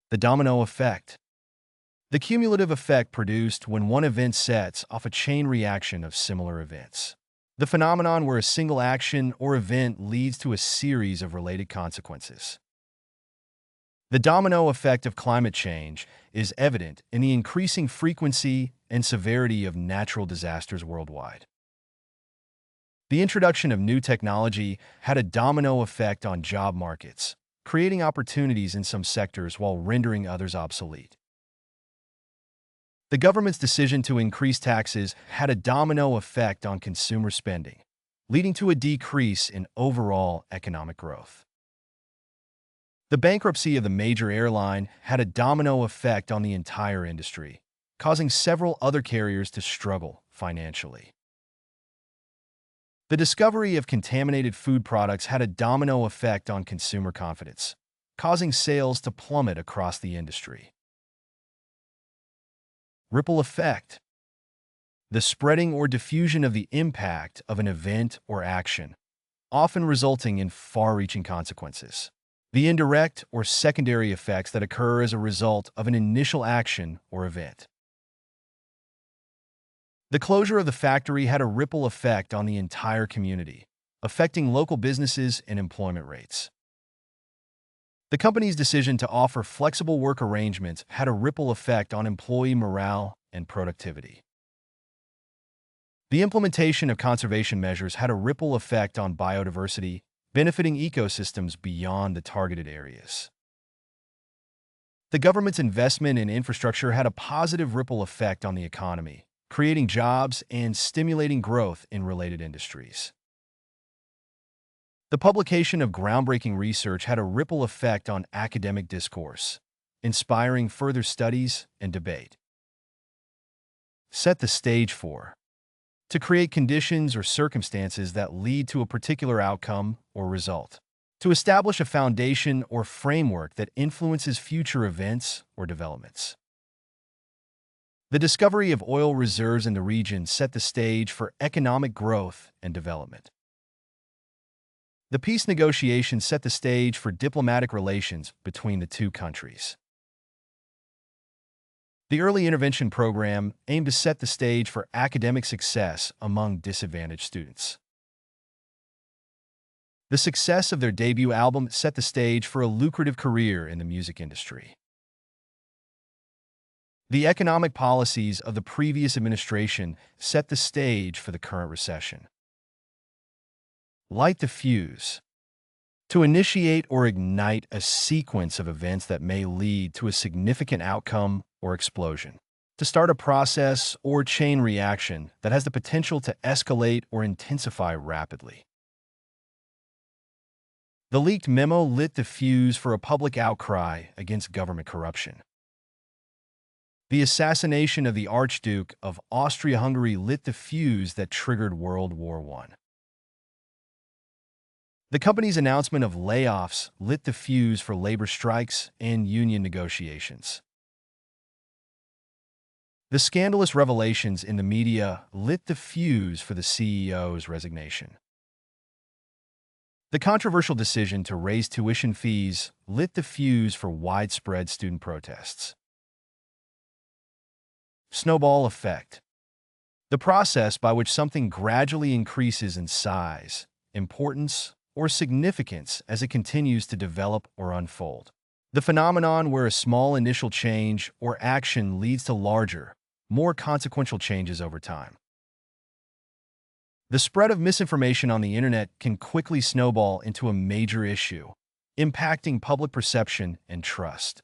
The domino effect. The cumulative effect produced when one event sets off a chain reaction of similar events. The phenomenon where a single action or event leads to a series of related consequences. The domino effect of climate change is evident in the increasing frequency and severity of natural disasters worldwide. The introduction of new technology had a domino effect on job markets, creating opportunities in some sectors while rendering others obsolete. The government's decision to increase taxes had a domino effect on consumer spending, leading to a decrease in overall economic growth. The bankruptcy of the major airline had a domino effect on the entire industry, causing several other carriers to struggle financially. The discovery of contaminated food products had a domino effect on consumer confidence, causing sales to plummet across the industry. Ripple effect. The spreading or diffusion of the impact of an event or action, often resulting in far-reaching consequences. The indirect or secondary effects that occur as a result of an initial action or event. The closure of the factory had a ripple effect on the entire community, affecting local businesses and employment rates. The company's decision to offer flexible work arrangements had a ripple effect on employee morale and productivity. The implementation of conservation measures had a ripple effect on biodiversity, benefiting ecosystems beyond the targeted areas. The government's investment in infrastructure had a positive ripple effect on the economy, creating jobs and stimulating growth in related industries. The publication of groundbreaking research had a ripple effect on academic discourse, inspiring further studies and debate. Set the stage for. To create conditions or circumstances that lead to a particular outcome or result. To establish a foundation or framework that influences future events or developments. The discovery of oil reserves in the region set the stage for economic growth and development. The peace negotiations set the stage for diplomatic relations between the two countries. The early intervention program aimed to set the stage for academic success among disadvantaged students. The success of their debut album set the stage for a lucrative career in the music industry. The economic policies of the previous administration set the stage for the current recession. Light the fuse. To initiate or ignite a sequence of events that may lead to a significant outcome or explosion. To start a process or chain reaction that has the potential to escalate or intensify rapidly. The leaked memo lit the fuse for a public outcry against government corruption. The assassination of the Archduke of Austria-Hungary lit the fuse that triggered World War I. The company's announcement of layoffs lit the fuse for labor strikes and union negotiations. The scandalous revelations in the media lit the fuse for the CEO's resignation. The controversial decision to raise tuition fees lit the fuse for widespread student protests. Snowball effect. The process by which something gradually increases in size, importance, or significance as it continues to develop or unfold. The phenomenon where a small initial change or action leads to larger, more consequential changes over time. The spread of misinformation on the internet can quickly snowball into a major issue, impacting public perception and trust.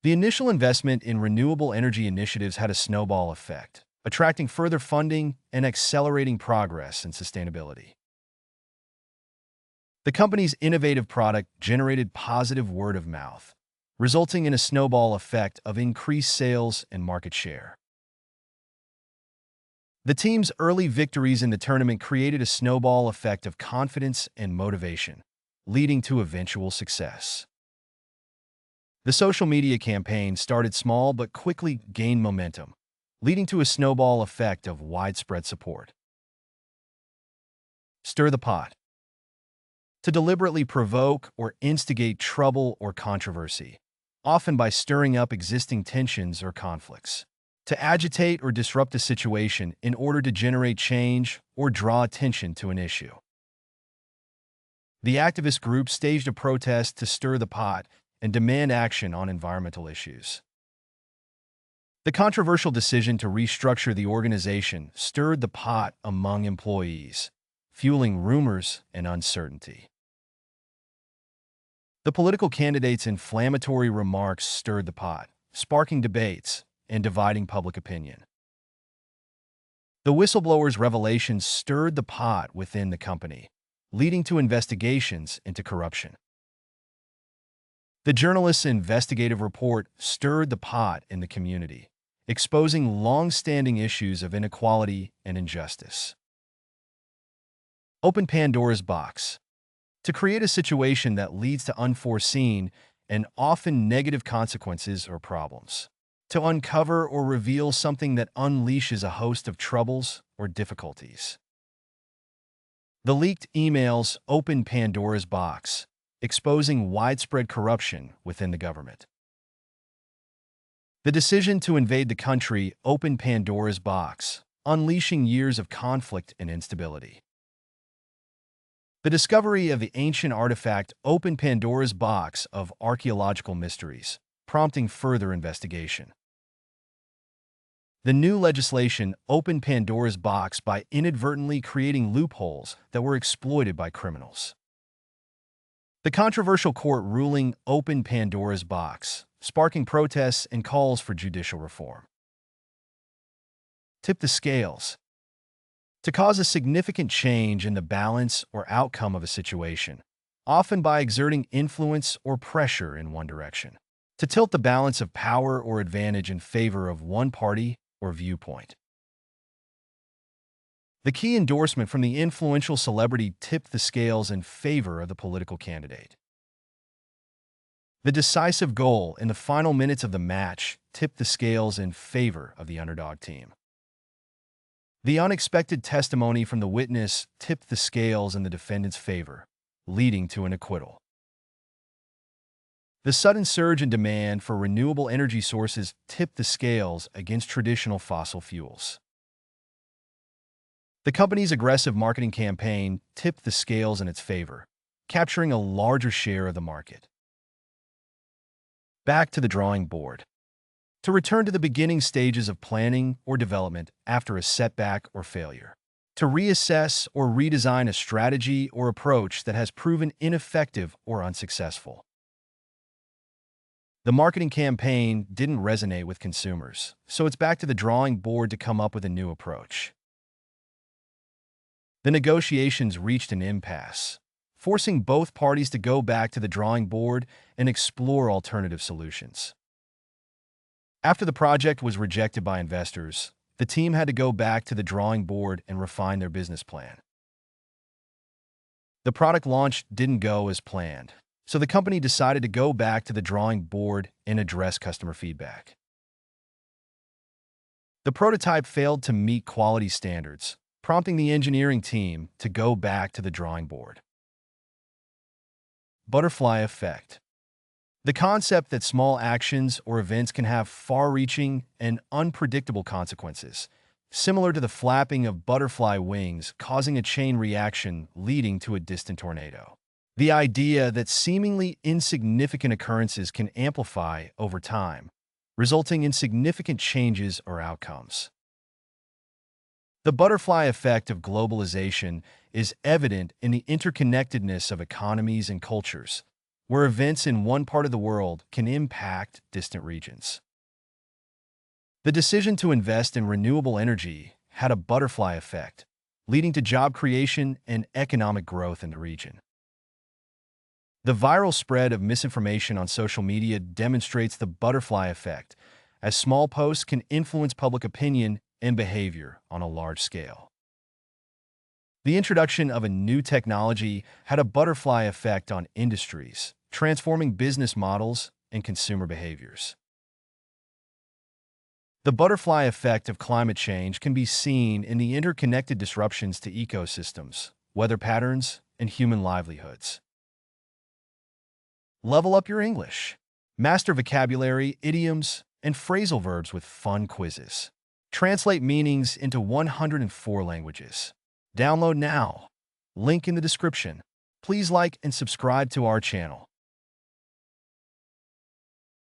The initial investment in renewable energy initiatives had a snowball effect, attracting further funding and accelerating progress in sustainability. The company's innovative product generated positive word of mouth, resulting in a snowball effect of increased sales and market share. The team's early victories in the tournament created a snowball effect of confidence and motivation, leading to eventual success. The social media campaign started small but quickly gained momentum, leading to a snowball effect of widespread support. Stir the pot. To deliberately provoke or instigate trouble or controversy, often by stirring up existing tensions or conflicts, to agitate or disrupt a situation in order to generate change or draw attention to an issue. The activist group staged a protest to stir the pot and demand action on environmental issues. The controversial decision to restructure the organization stirred the pot among employees, fueling rumors and uncertainty. The political candidates' inflammatory remarks stirred the pot, sparking debates and dividing public opinion. The whistleblower's revelations stirred the pot within the company, leading to investigations into corruption. The journalist's investigative report stirred the pot in the community, exposing long-standing issues of inequality and injustice. Open Pandora's box. To create a situation that leads to unforeseen and often negative consequences or problems. To uncover or reveal something that unleashes a host of troubles or difficulties. The leaked emails opened Pandora's box, exposing widespread corruption within the government. The decision to invade the country opened Pandora's box, unleashing years of conflict and instability. The discovery of the ancient artifact opened Pandora's box of archaeological mysteries, prompting further investigation. The new legislation opened Pandora's box by inadvertently creating loopholes that were exploited by criminals. The controversial court ruling opened Pandora's box, sparking protests and calls for judicial reform. Tip the scales. To cause a significant change in the balance or outcome of a situation, often by exerting influence or pressure in one direction. To tilt the balance of power or advantage in favor of one party or viewpoint. The key endorsement from the influential celebrity tipped the scales in favor of the political candidate. The decisive goal in the final minutes of the match tipped the scales in favor of the underdog team. The unexpected testimony from the witness tipped the scales in the defendant's favor, leading to an acquittal. The sudden surge in demand for renewable energy sources tipped the scales against traditional fossil fuels. The company's aggressive marketing campaign tipped the scales in its favor, capturing a larger share of the market. Back to the drawing board. To return to the beginning stages of planning or development after a setback or failure. To reassess or redesign a strategy or approach that has proven ineffective or unsuccessful. The marketing campaign didn't resonate with consumers, so it's back to the drawing board to come up with a new approach. The negotiations reached an impasse, forcing both parties to go back to the drawing board and explore alternative solutions. After the project was rejected by investors, the team had to go back to the drawing board and refine their business plan. The product launch didn't go as planned, so the company decided to go back to the drawing board and address customer feedback. The prototype failed to meet quality standards, prompting the engineering team to go back to the drawing board. Butterfly effect. The concept that small actions or events can have far-reaching and unpredictable consequences, similar to the flapping of butterfly wings causing a chain reaction leading to a distant tornado. The idea that seemingly insignificant occurrences can amplify over time, resulting in significant changes or outcomes. The butterfly effect of globalization is evident in the interconnectedness of economies and cultures, where events in one part of the world can impact distant regions. The decision to invest in renewable energy had a butterfly effect, leading to job creation and economic growth in the region. The viral spread of misinformation on social media demonstrates the butterfly effect, as small posts can influence public opinion and behavior on a large scale. The introduction of a new technology had a butterfly effect on industries, transforming business models and consumer behaviors. The butterfly effect of climate change can be seen in the interconnected disruptions to ecosystems, weather patterns, and human livelihoods. Level up your English. Master vocabulary, idioms, and phrasal verbs with fun quizzes. Translate meanings into 104 languages. Download now. Link in the description. Please like and subscribe to our channel.